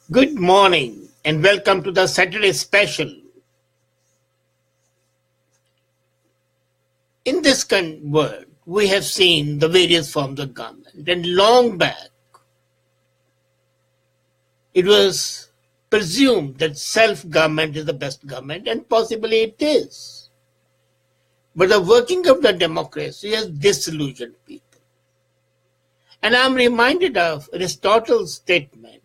Good morning and welcome to the Saturday special. In this world, we have seen the various forms of government, and long back it was presumed that self-government is the best government, and possibly it is. But the working of the democracy has disillusioned people. And I'm reminded of Aristotle's statement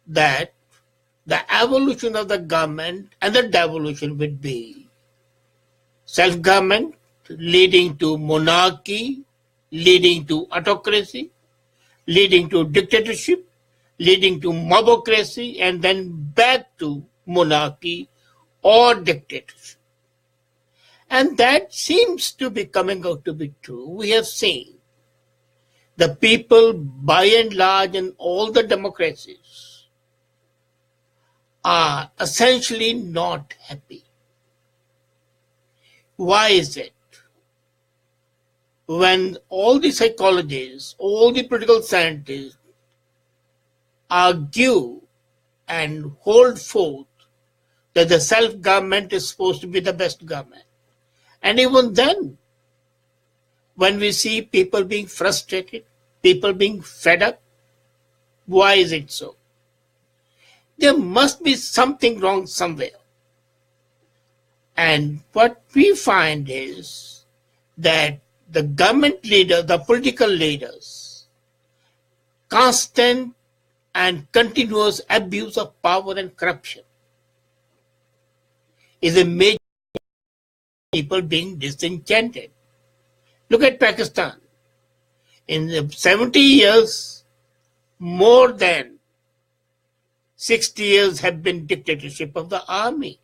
that the evolution of the government and the devolution would be self-government leading to monarchy, leading to autocracy, leading to dictatorship, leading to mobocracy, and then back to monarchy or dictatorship. And that seems to be coming out to be true. We have seen the people, by and large, in all the democracies are essentially not happy. Why is it? When all the psychologists, all the political scientists argue and hold forth that the self-government is supposed to be the best government. And even then, when we see people being frustrated, people being fed up, why is it so? There must be something wrong somewhere. And what we find is that the government leader, the political leaders, constant and continuous abuse of power and corruption is a major people being disenchanted. Look at Pakistan. In the 70 years, more than 60 years have been dictatorship of the army.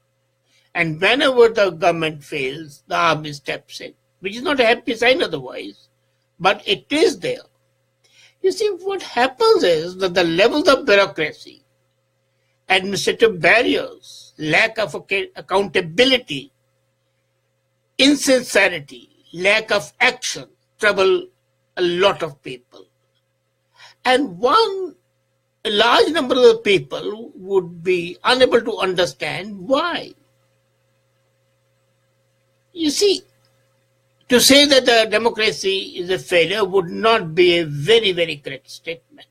And whenever the government fails, the army steps in, which is not a happy sign otherwise, but it is there. You see, what happens is that the levels of bureaucracy, administrative barriers, lack of accountability, insincerity, lack of action trouble a lot of people. And a large number of the people would be unable to understand why. You see, to say that the democracy is a failure would not be a very, very correct statement,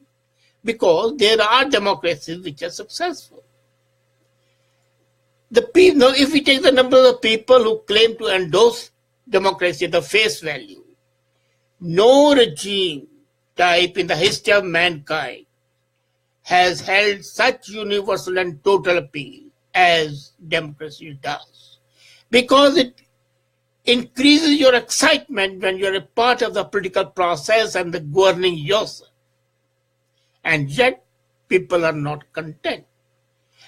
because there are democracies which are successful. Now, if we take the number of people who claim to endorse democracy at the face value, no regime type in the history of mankind has held such universal and total appeal as democracy does, because it increases your excitement when you're a part of the political process and the governing yourself. And yet, people are not content.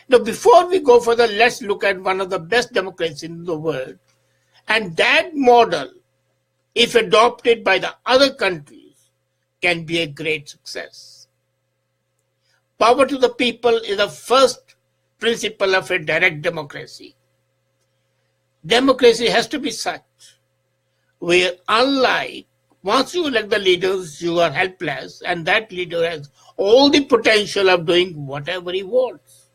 Now, before we go further, let's look at one of the best democracies in the world. And that model, if adopted by the other countries, can be a great success. Power to the people is the first principle of a direct democracy. Democracy has to be such where, unlike once you elect the leaders, you are helpless, and that leader has all the potential of doing whatever he wants,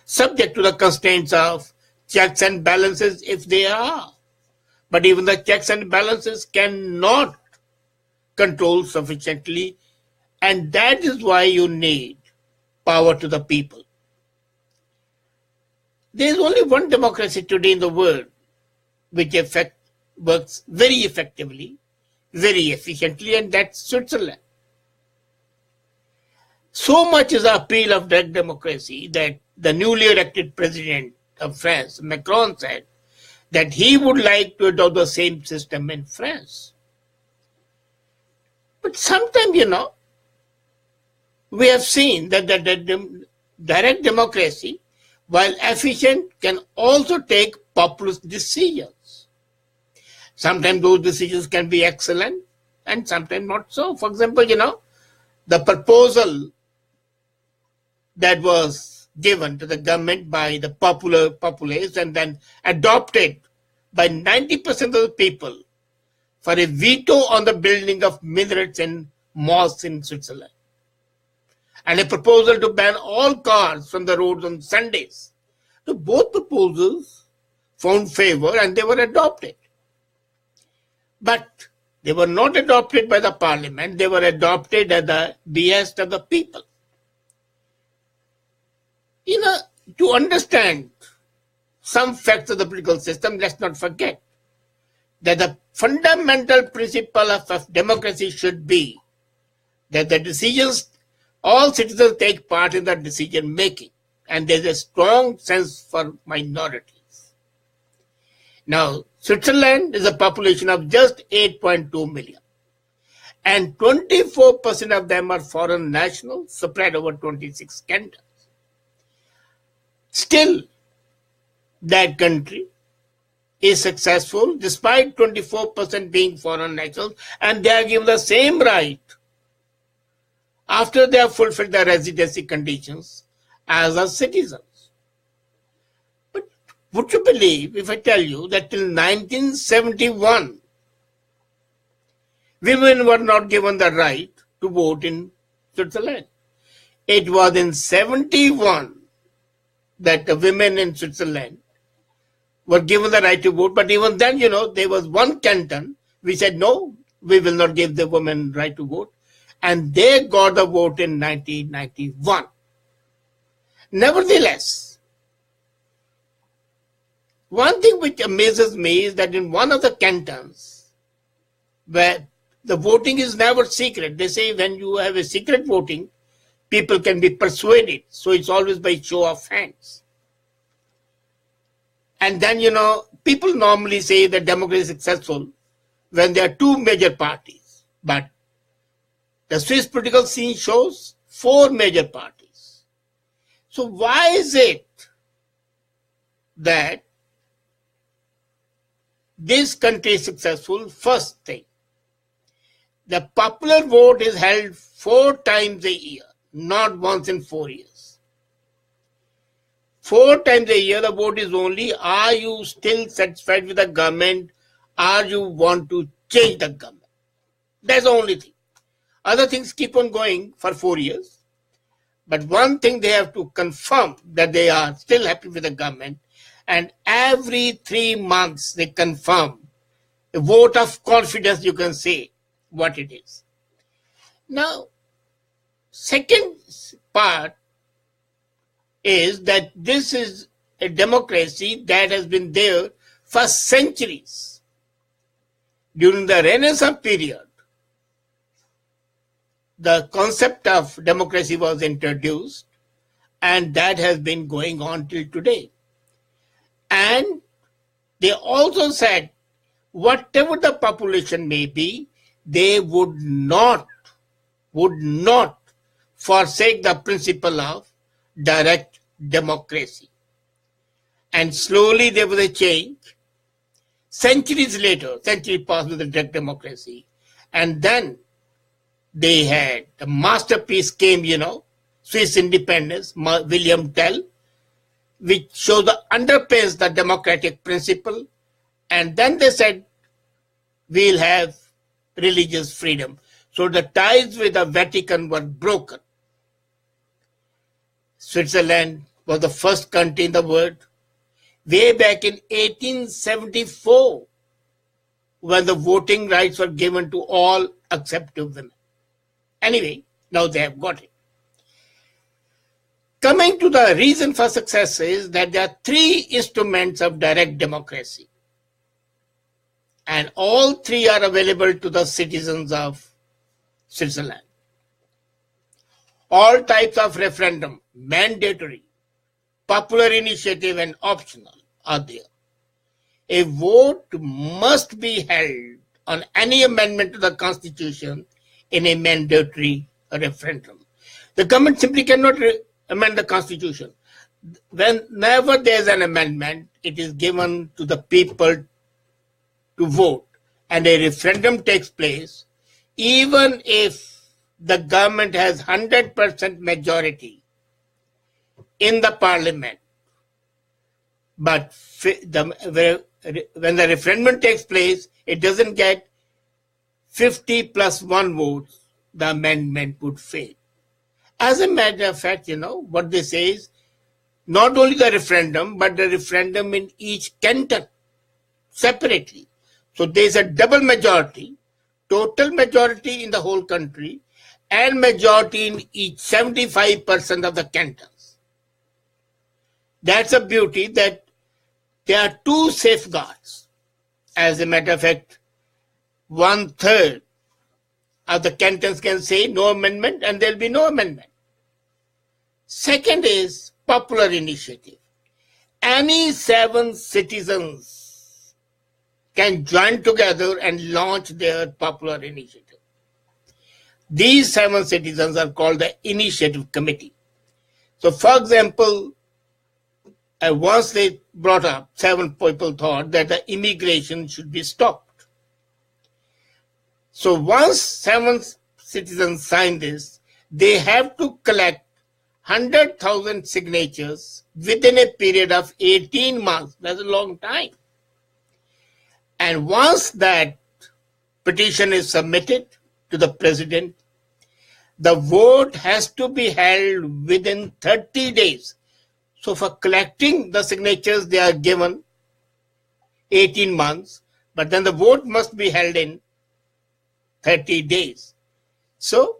subject to the constraints of checks and balances if they are. But even the checks and balances cannot control sufficiently, and that is why you need power to the people. There is only one democracy today in the world which works very effectively, very efficiently, and that's Switzerland. So much is the appeal of direct democracy that the newly elected president of France, Macron, said that he would like to adopt the same system in France. But sometimes, we have seen that the direct democracy, while efficient, can also take populist decisions. Sometimes those decisions can be excellent and sometimes not so. For example, the proposal that was given to the government by the populace and then adopted by 90% of the people for a veto on the building of minarets and mosques in Switzerland. and a proposal to ban all cars from the roads on Sundays. So both proposals found favor and they were adopted. But they were not adopted by the parliament, they were adopted at the behest of the people. To understand some facts of the political system, let's not forget that the fundamental principle of democracy should be that the decisions, all citizens take part in the decision making, and there's a strong sense for minorities. Now, Switzerland is a population of just 8.2 million, and 24% of them are foreign nationals spread over 26 cantons. Still, that country is successful despite 24% being foreign nationals, and they are given the same right after they have fulfilled their residency conditions as our citizens. But would you believe if I tell you that till 1971, women were not given the right to vote in Switzerland? It was in 71 that the women in Switzerland were given the right to vote, but even then, there was one canton which said, no, we will not give the women right to vote, and they got the vote in 1991. Nevertheless, one thing which amazes me is that in one of the cantons, where the voting is never secret, they say when you have a secret voting, people can be persuaded, so it's always by show of hands. And then, people normally say that democracy is successful when there are two major parties. But the Swiss political scene shows 4 major parties. So why is it that this country is successful? First thing, the popular vote is held 4 times a year, not once in 4 years. 4 times a year, the vote is only, are you still satisfied with the government? Or you want to change the government? That's the only thing. Other things keep on going for 4 years. But one thing they have to confirm that they are still happy with the government. And every 3 months they confirm a vote of confidence, you can say what it is. Now, second part is that this is a democracy that has been there for centuries. During the Renaissance period, the concept of democracy was introduced, and that has been going on till today. And they also said, whatever the population may be, they would not forsake the principle of direct democracy. And slowly there was a change. Centuries passed with the direct democracy. And then they had the masterpiece came, Swiss independence, William Tell, which shows the underpins the democratic principle. And then they said, we'll have religious freedom. So the ties with the Vatican were broken. Switzerland was the first country in the world, way back in 1874, when the voting rights were given to all except to women. Anyway, now they have got it. Coming to the reason for success is that there are 3 instruments of direct democracy. And all 3 are available to the citizens of Switzerland. All types of referendum, mandatory, popular initiative, and optional are there. A vote must be held on any amendment to the Constitution in a mandatory referendum. The government simply cannot amend the Constitution. Whenever there is an amendment, it is given to the people to vote, and a referendum takes place, even if the government has 100% majority in the parliament. But when the referendum takes place, it doesn't get 50 plus 1 votes, the amendment would fail. As a matter of fact, what they say is not only the referendum, but the referendum in each canton separately. So there's a double majority, total majority in the whole country, and majority in each 75% of the cantons. That's a beauty, that there are two safeguards. As a matter of fact, 1/3 of the cantons can say no amendment, and there'll be no amendment. Second is popular initiative. Any 7 citizens can join together and launch their popular initiative. These 7 citizens are called the initiative committee. So, for example, once they brought up, 7 people thought that the immigration should be stopped. So once 7 citizens sign this, they have to collect 100,000 signatures within a period of 18 months. That's a long time. And once that petition is submitted to the president, the vote has to be held within 30 days. So for collecting the signatures, they are given 18 months, but then the vote must be held in 30 days. So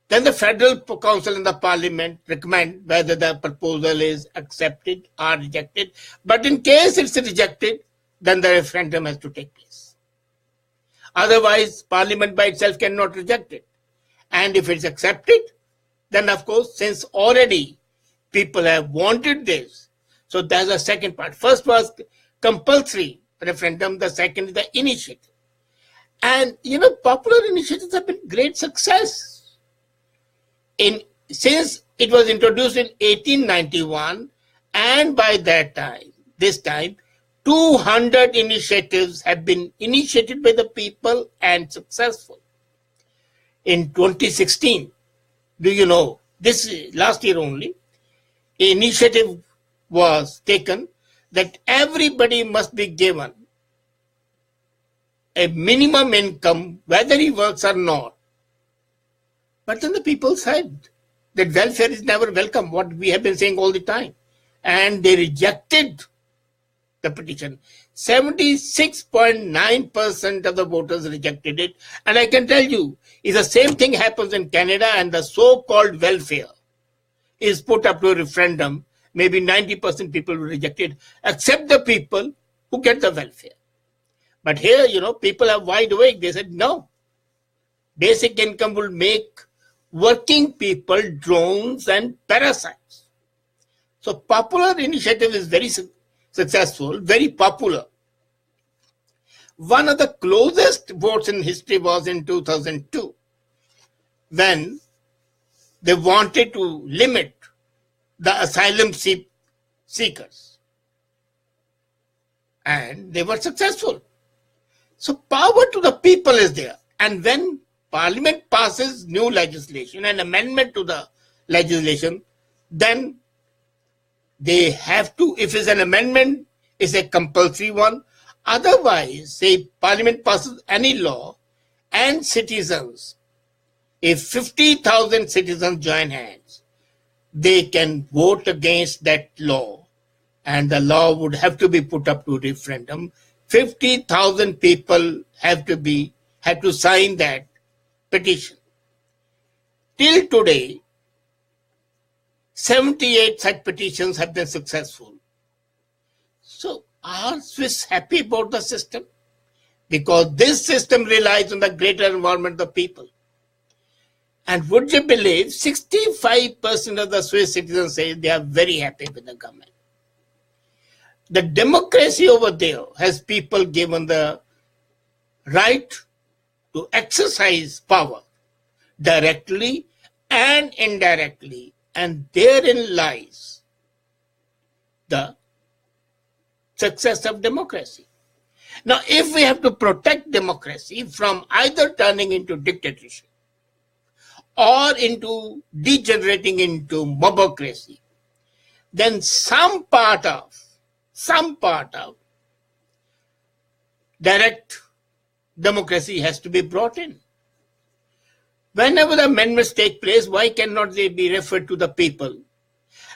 then the Federal Council and the Parliament recommend whether the proposal is accepted or rejected. But in case it's rejected, then the referendum has to take place. Otherwise, Parliament by itself cannot reject it. And if it's accepted, then of course, since already people have wanted this, so there's a second part. First was compulsory referendum, the second is the initiative. And popular initiatives have been great success. Since it was introduced in 1891, and by this time, 200 initiatives have been initiated by the people and successful. In 2016, this last year only, an initiative was taken that everybody must be given a minimum income, whether he works or not. But then the people said that welfare is never welcome, what we have been saying all the time. And they rejected the petition. 76.9% of the voters rejected it. And I can tell you, if the same thing happens in Canada and the so-called welfare is put up to a referendum, maybe 90% people will reject it, except the people who get the welfare. But here, people are wide awake. They said, no, basic income will make working people drones and parasites. So popular initiative is very successful, very popular. One of the closest votes in history was in 2002, when they wanted to limit the asylum seekers. And they were successful. So power to the people is there. And when Parliament passes new legislation, an amendment to the legislation, then they have to, if it's an amendment, it's a compulsory one. Otherwise, say Parliament passes any law and citizens, if 50,000 citizens join hands, they can vote against that law and the law would have to be put up to referendum. 50,000 people have to sign that petition. Till today, 78 such petitions have been successful. So are Swiss happy about the system? Because this system relies on the greater involvement of the people. And would you believe 65% of the Swiss citizens say they are very happy with the government. The democracy over there has people given the right to exercise power directly and indirectly, and therein lies the success of democracy. Now, if we have to protect democracy from either turning into dictatorship or into degenerating into mobocracy, then some part of direct democracy has to be brought in. Whenever the amendments take place, why cannot they be referred to the people?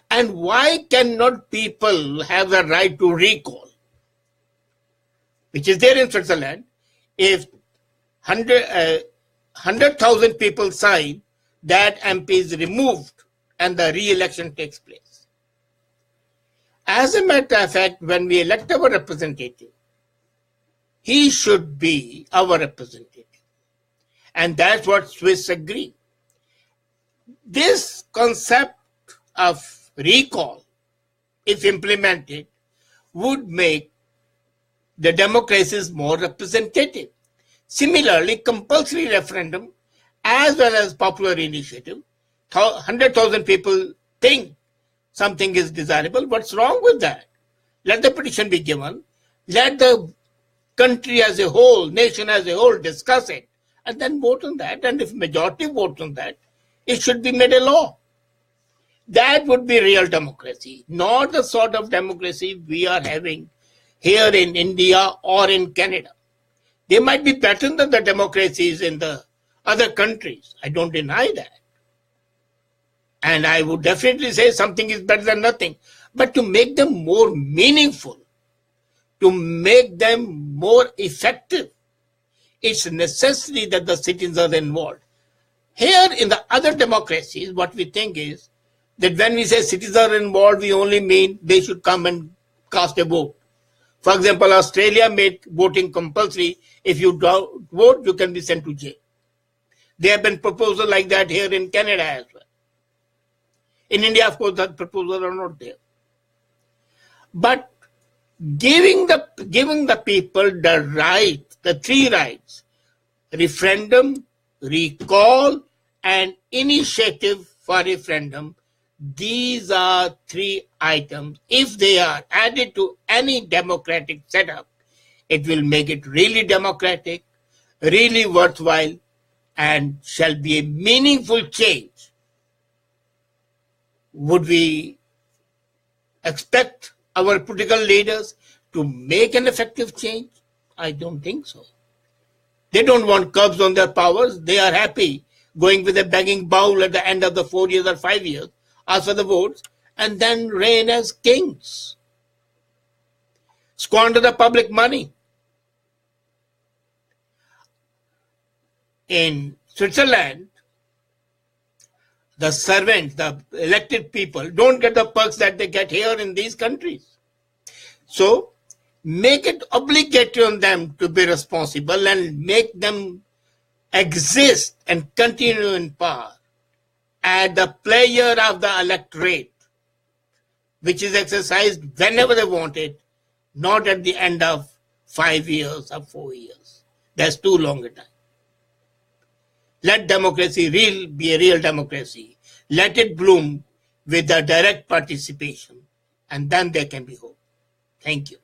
And why cannot people have the right to recall, which is there in Switzerland? If 100,000 people sign, that MP is removed and the re-election takes place. As a matter of fact, when we elect our representative, he should be our representative. And that's what Swiss agree. This concept of recall, if implemented, would make the democracies more representative. Similarly, compulsory referendum as well as popular initiative, 100,000 people think something is desirable. What's wrong with that? Let the petition be given. Let the country as a whole, nation as a whole discuss it and then vote on that. And if majority votes on that, it should be made a law. That would be real democracy, not the sort of democracy we are having here in India or in Canada. They might be better than the democracies in the other countries. I don't deny that. And I would definitely say something is better than nothing. But to make them more meaningful, to make them more effective, it's necessary that the citizens are involved. Here in the other democracies, what we think is that when we say citizens are involved, we only mean they should come and cast a vote. For example, Australia made voting compulsory. If you don't vote, you can be sent to jail. There have been proposals like that here in Canada as well. In India, of course, that proposals are not there. But giving the people the right, the three rights, referendum, recall, and initiative for referendum, these are three items. If they are added to any democratic setup, it will make it really democratic, really worthwhile, and shall be a meaningful change. Would we expect our political leaders to make an effective change? I don't think so. They don't want curbs on their powers. They are happy going with a begging bowl at the end of the 4 years or 5 years, ask for the votes, and then reign as kings. Squander the public money. In Switzerland, the servants, the elected people, don't get the perks that they get here in these countries. So, make it obligatory on them to be responsible and make them exist and continue in power as the pleasure of the electorate, which is exercised whenever they want it, not at the end of 5 years or 4 years. That's too long a time. Let democracy be a real democracy. Let it bloom with the direct participation, and then there can be hope. Thank you.